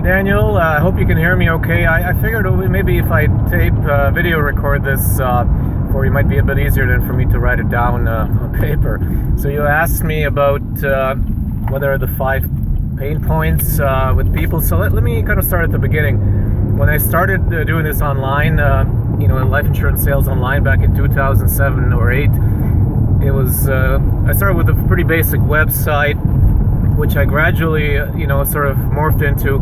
Daniel. I hope you can hear me okay. I figured maybe if I video record this for you, might be a bit easier than for me to write it down on paper. So you asked me about what are the 5 pain points with people. So let me kind of start at the beginning. When I started doing this online, in life insurance sales online back in 2007 or 8, it was I started with a pretty basic website, which I gradually, sort of morphed into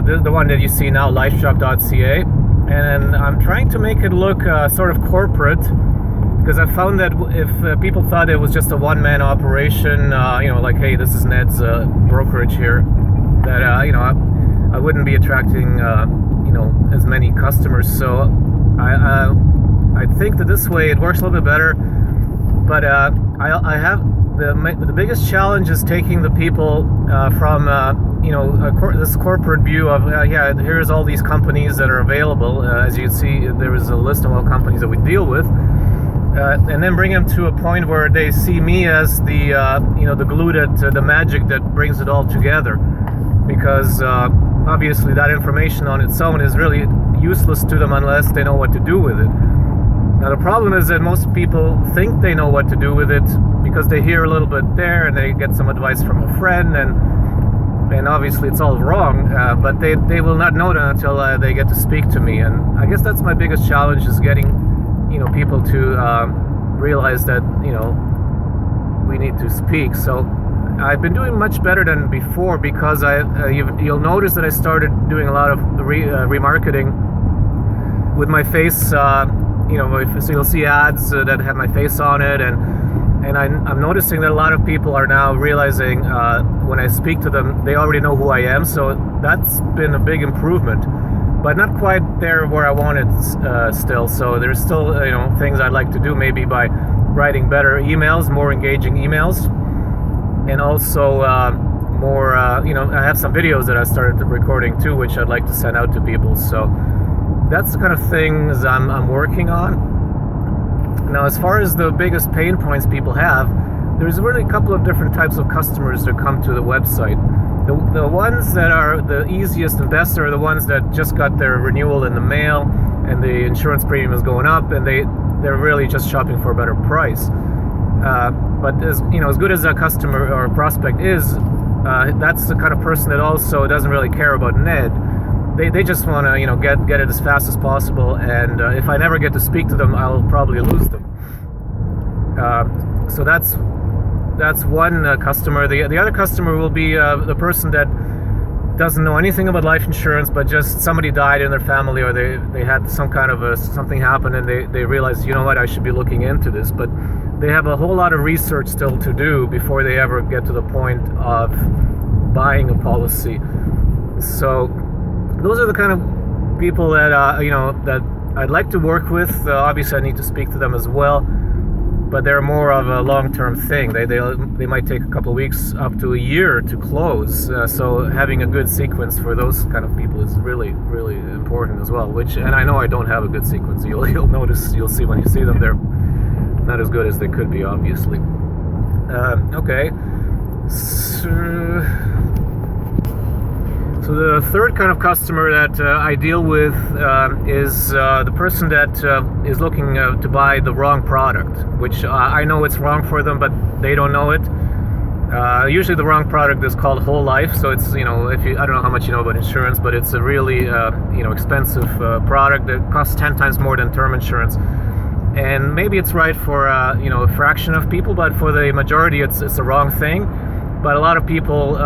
the one that you see now, lifeshop.ca, and I'm trying to make it look sort of corporate, because I found that if people thought it was just a one-man operation, like, hey, this is Ned's brokerage here, that I wouldn't be attracting as many customers. So I think that this way it works a little bit better, but I have the biggest challenge is taking the people from this corporate view of here's all these companies that are available. As you see, there is a list of all companies that we deal with, and then bring them to a point where they see me as the the glue, that the magic that brings it all together. Because obviously that information on its own is really useless to them unless they know what to do with it. Now the problem is that most people think they know what to do with it because they hear a little bit there and they get some advice from a friend, and obviously it's all wrong, but they will not know that until they get to speak to me. And I guess that's my biggest challenge, is getting people to realize that we need to speak. So I've been doing much better than before, because you'll notice that I started doing a lot of remarketing with my face. So you'll see ads that have my face on it, and I'm noticing that a lot of people are now realizing when I speak to them, they already know who I am. So that's been a big improvement, but not quite there where I wanted still. So there's still things I'd like to do, maybe by writing better emails, more engaging emails, and also more. I have some videos that I started recording too, which I'd like to send out to people. So that's the kind of things I'm working on. Now, as far as the biggest pain points people have, there's really a couple of different types of customers that come to the website. The ones that are the easiest and best are the ones that just got their renewal in the mail, and the insurance premium is going up, and they're really just shopping for a better price. But as good as a customer or a prospect is, that's the kind of person that also doesn't really care about Ned. They just want to get it as fast as possible, and if I never get to speak to them, I'll probably lose them. So that's one customer. The other customer will be the person that doesn't know anything about life insurance, but just somebody died in their family, or they had some kind of something happen, and they realize, I should be looking into this, but they have a whole lot of research still to do before they ever get to the point of buying a policy. So those are the kind of people that that I'd like to work with. Obviously, I need to speak to them as well, but they're more of a long-term thing. They might take a couple of weeks up to a year to close. So having a good sequence for those kind of people is really, really important as well. And I know I don't have a good sequence. You'll notice, you'll see when you see them, they're not as good as they could be, obviously. Okay. So the third kind of customer that I deal with is the person that is looking to buy the wrong product, which I know it's wrong for them, but they don't know it. Usually the wrong product is called whole life. So it's, I don't know how much you know about insurance, but it's a really, expensive product that costs 10 times more than term insurance. And maybe it's right for, a fraction of people, but for the majority, it's the wrong thing. But a lot of people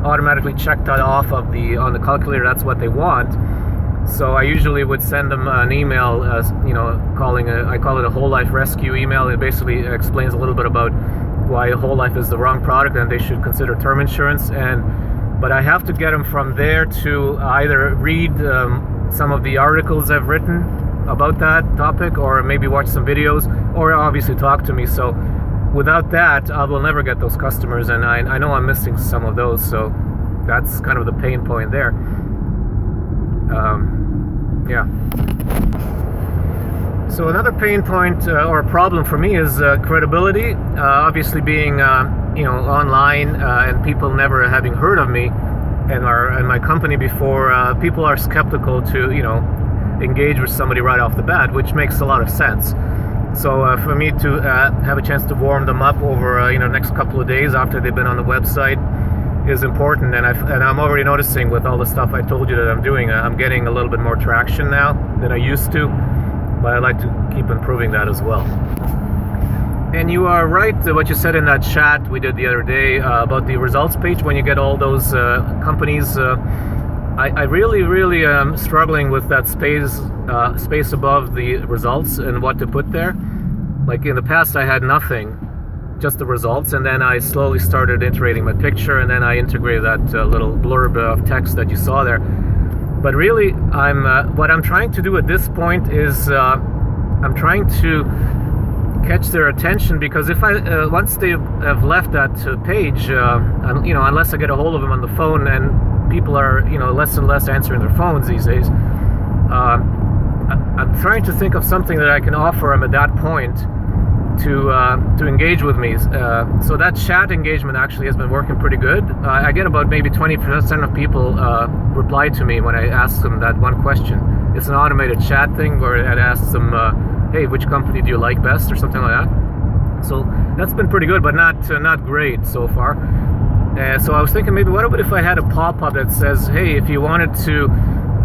automatically check that off on the calculator. That's what they want. So I usually would send them an email, I call it a whole life rescue email. It basically explains a little bit about why whole life is the wrong product and they should consider term insurance. But I have to get them from there to either read some of the articles I've written about that topic, or maybe watch some videos, or obviously talk to me. So without that, I will never get those customers, and I know I'm missing some of those, so that's kind of the pain point there. So another pain point or problem for me is credibility. Obviously being online and people never having heard of me and my company before, people are skeptical to engage with somebody right off the bat, which makes a lot of sense. So for me to have a chance to warm them up over next couple of days after they've been on the website is important, and I'm already noticing with all the stuff I told you that I'm doing, I'm getting a little bit more traction now than I used to, but I'd like to keep improving that as well. And you are right, what you said in that chat we did the other day about the results page. When you get all those companies, I really am struggling with that space above the results and what to put there. Like in the past, I had nothing, just the results, and then I slowly started integrating my picture, and then I integrated that little blurb of text that you saw there. But really, what I'm trying to do at this point is I'm trying to catch their attention, because if I once they have left that page, unless I get a hold of them on the phone, and people are less and less answering their phones these days, I'm trying to think of something that I can offer them at that point to engage with me. So that chat engagement actually has been working pretty good. I get about maybe 20% of people reply to me when I ask them that one question. It's an automated chat thing where it asks them, hey, which company do you like best, or something like that. So that's been pretty good, but not great so far. So I was thinking, maybe what about if I had a pop-up that says, hey, if you wanted to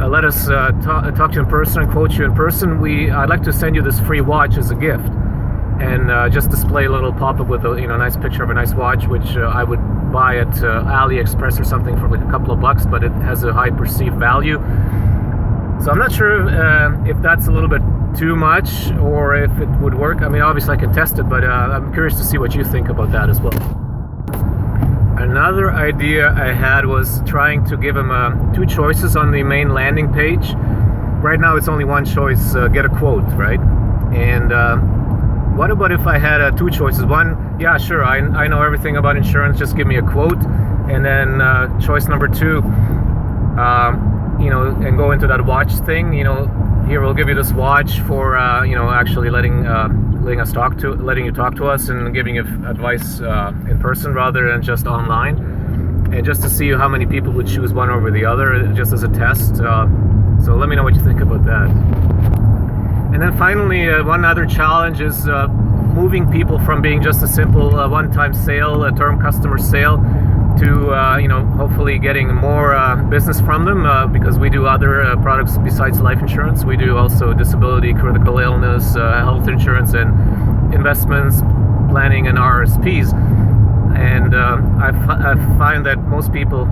let us talk to you in person and quote you in person, I'd like to send you this free watch as a gift. And just display a little pop-up with a nice picture of a nice watch, which I would buy at AliExpress or something for like a couple of bucks, but it has a high perceived value. So I'm not sure if that's a little bit too much or if it would work. I mean, obviously I can test it, but I'm curious to see what you think about that as well. Another idea I had was trying to give them two choices on the main landing page. Right now it's only one choice, get a quote, right? And what about if I had two choices? One, yeah, sure, I know everything about insurance, just give me a quote. And then choice number two, and go into that watch thing. Here, we'll give you this watch for actually letting you talk to us and giving you advice in person rather than just online, and just to see how many people would choose one over the other, just as a test. So let me know what you think about that. And then finally, one other challenge is moving people from being just a simple one-time sale, a term customer sale, to hopefully getting more business from them, because we do other products besides life insurance. We do also disability, critical illness, health insurance, and investments, planning, and RSPs. And I find that most people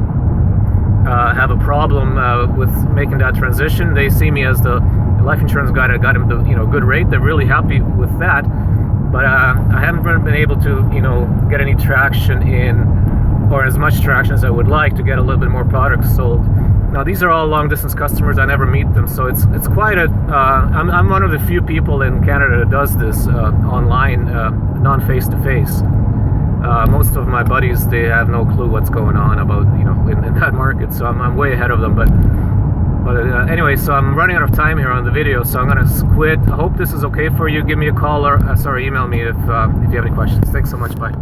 have a problem with making that transition. They see me as the life insurance guy that got them the good rate. They're really happy with that, but I haven't been able to get any traction or as much traction as I would like to get a little bit more products sold. Now these are all long distance customers. I never meet them, so it's quite a. I'm one of the few people in Canada that does this online, non face to face. Most of my buddies, they have no clue what's going on about in that market, so I'm way ahead of them. But anyway, so I'm running out of time here on the video, so I'm gonna quit. I hope this is okay for you. Give me a call or email me if you have any questions. Thanks so much. Bye.